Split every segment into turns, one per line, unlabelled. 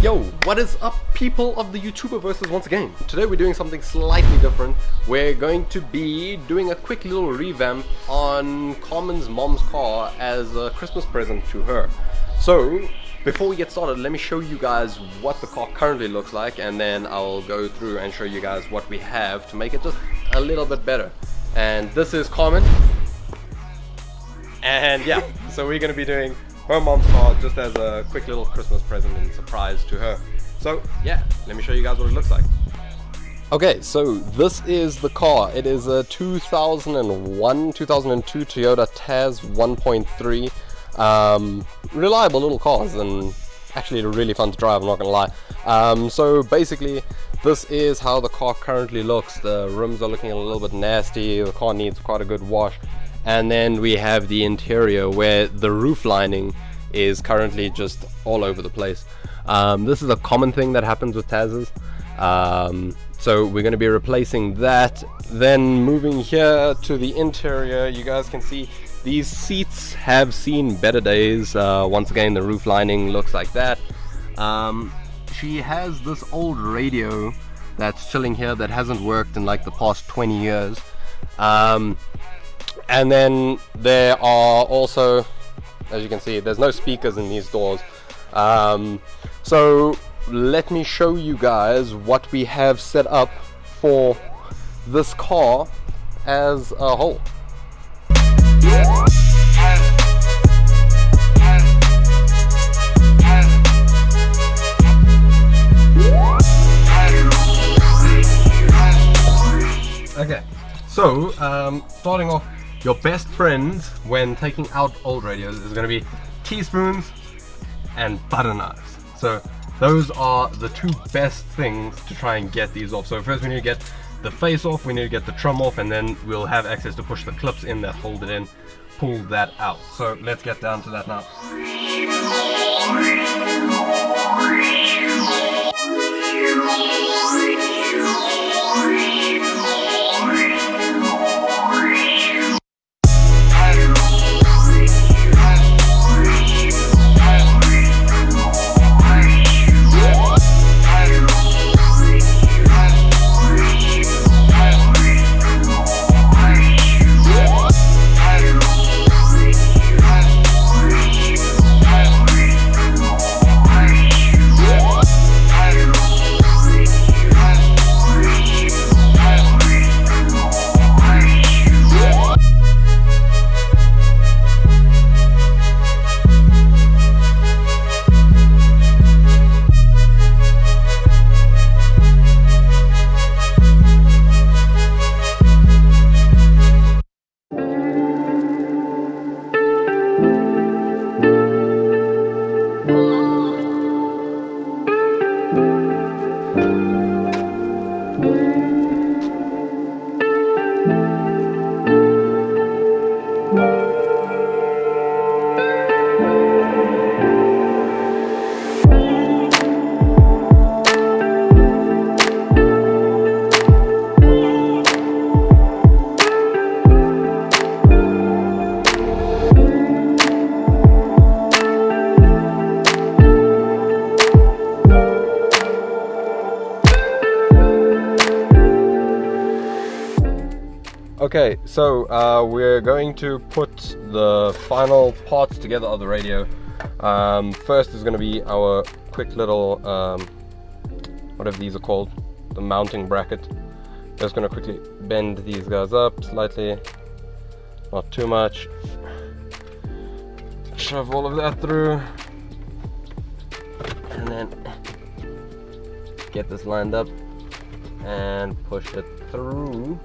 Yo, what is up, people of the YouTuberverse once again? Today we're doing something slightly different. We're going to be doing a quick little revamp on Carmen's mom's car as a Christmas present to her. So, before we get started, let me show you guys what the car currently looks like, and then I'll go through and show you guys what we have to make it just a little bit better. And this is Carmen. And yeah, so we're going to be doing her mom's car just as a quick little Christmas present and surprise to her. So yeah, let me show you guys what it looks like. Okay, so this is the car. It is a 2002 Toyota Tazz 1.3. Reliable little cars and actually really fun to drive, I'm not gonna lie. So basically this is how the car currently looks. The rims are looking a little bit nasty, the car needs quite a good wash. And then we have the interior where the roof lining is currently just all over the place. This is a common thing that happens with Tazzes. So we're going to be replacing that. Then moving here to the interior, you guys can see these seats have seen better days. Once again, the roof lining looks like that. She has this old radio that's chilling here that hasn't worked in like the past 20 years. And then there are also, as you can see, there's no speakers in these doors. So let me show you guys what we have set up for this car as a whole. Okay, so starting off, your best friend when taking out old radios is going to be teaspoons and butter knives. So those are the two best things to try and get these off. So first we need to get the face off, we need to get the trim off, and then we'll have access to push the clips in that hold it in, pull that out. So let's get down to that now. Okay, so we're going to put the final parts together of the radio. First is going to be our quick little, whatever these are called, the mounting bracket. Just going to quickly bend these guys up slightly, not too much. Shove all of that through, and then get this lined up and push it through.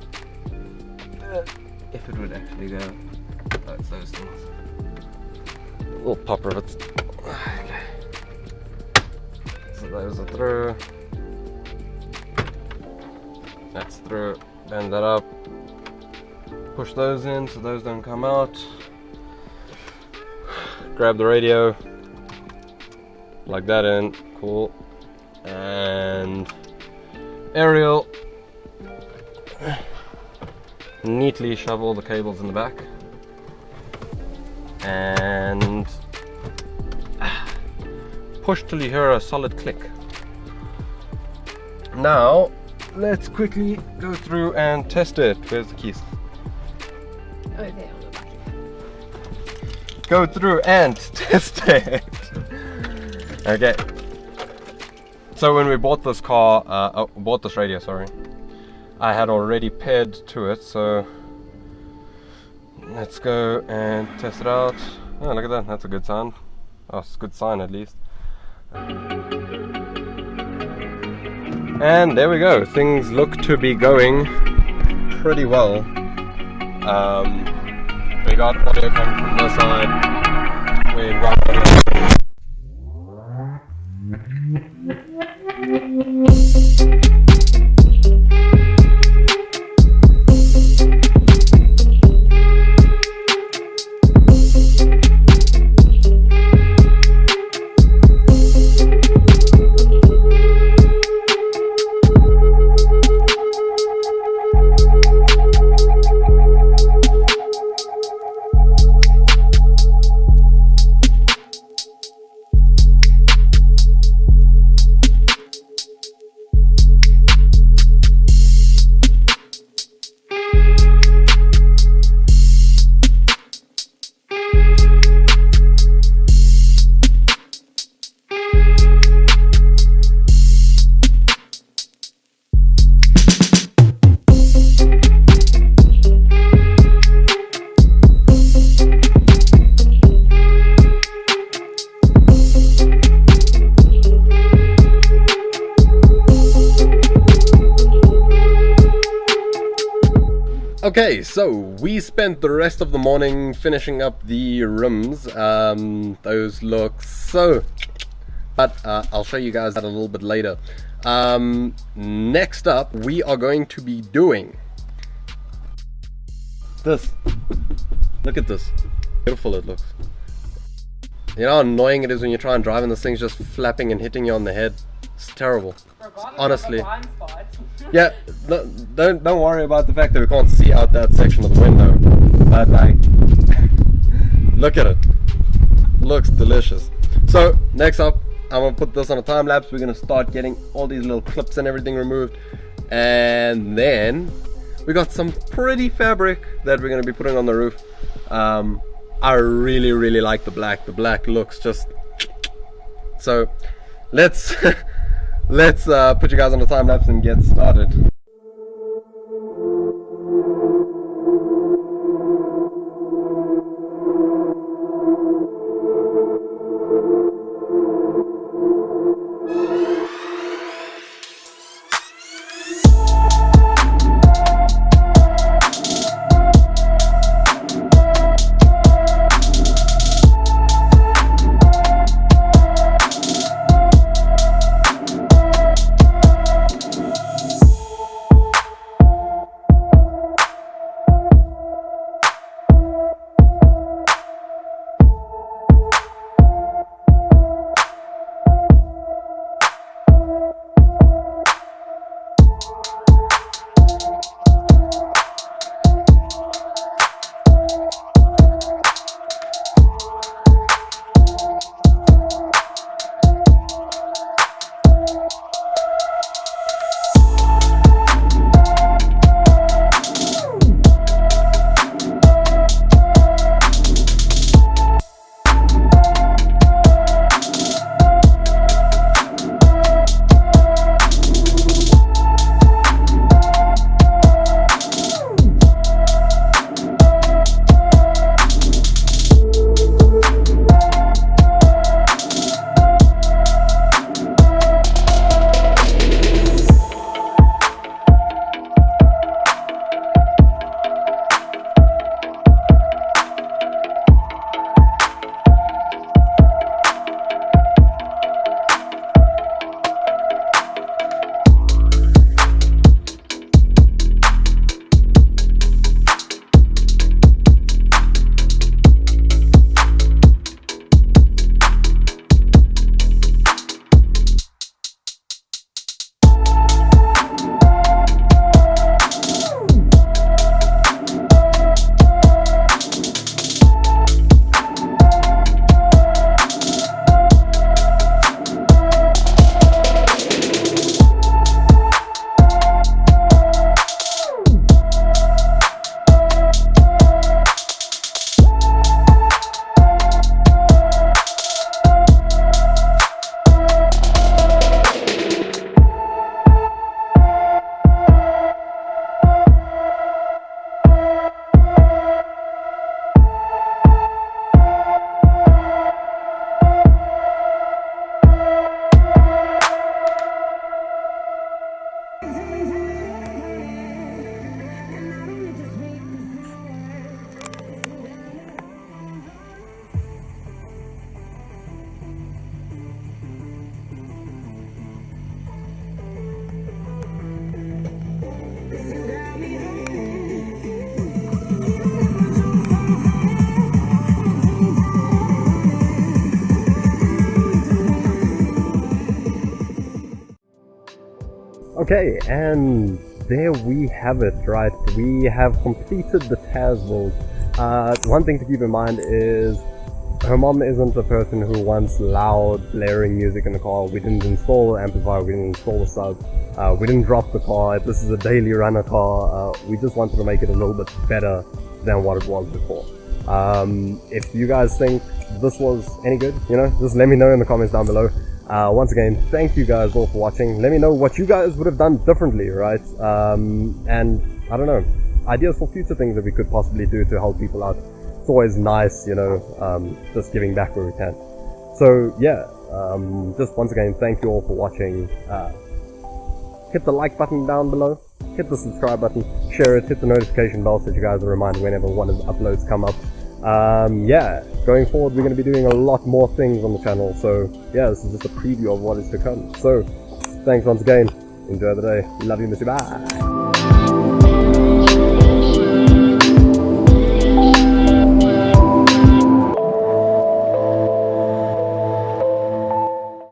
If it would actually go. Oh, it's those things. Little pop rivets. Okay. So those are through. That's through. Bend that up. Push those in so those don't come out. Grab the radio. Plug that in. Cool. And aerial. Neatly shove all the cables in the back and push till you hear a solid click. Now let's quickly go through and test it. Where's the keys?
Oh, there on the back.
Go through and test it. Okay. So when we bought this car, bought this radio, sorry, I had already paired to it. So let's go and test it out. Oh, look at that. That's a good sound. Oh, it's a good sign at least. And there we go. Things look to be going pretty well. We got audio coming from this side. We've got audio. Okay, so we spent the rest of the morning finishing up the rims. Those look so... But I'll show you guys that a little bit later. Next up, we are going to be doing this. Look at this. Beautiful it looks. You know how annoying it is when you try and drive and this thing's just flapping and hitting you on the head? It's terrible. Honestly. Yeah, don't worry about the fact that we can't see out that section of the window. But like, look at it. Looks delicious. So next up, I'm gonna put this on a time lapse. We're gonna start getting all these little clips and everything removed, and then we got some pretty fabric that we're gonna be putting on the roof. I really like the black. The black looks just so. Let's let's put you guys on the time lapse and get started. Okay, and there we have it, right? We have completed the Tazz build. One thing to keep in mind is her mom isn't a person who wants loud, blaring music in the car. We didn't install the amplifier, we didn't install the sub, we didn't drop the car. This is a daily runner car. We just wanted to make it a little bit better than what it was before. If you guys think this was any good, you know, just let me know in the comments down below. Once again, thank you guys all for watching. Let me know what you guys would have done differently, right? And I don't know, ideas for future things that we could possibly do to help people out. It's always nice, you know, just giving back where we can. So yeah, just once again, thank you all for watching. Hit the like button down below, hit the subscribe button, share it, hit the notification bell so that you guys are reminded whenever one of the uploads come up. Yeah, going forward we're going to be doing a lot more things on the channel, so yeah, this is just a preview of what is to come. So thanks once again, enjoy the day, love you, miss you, bye.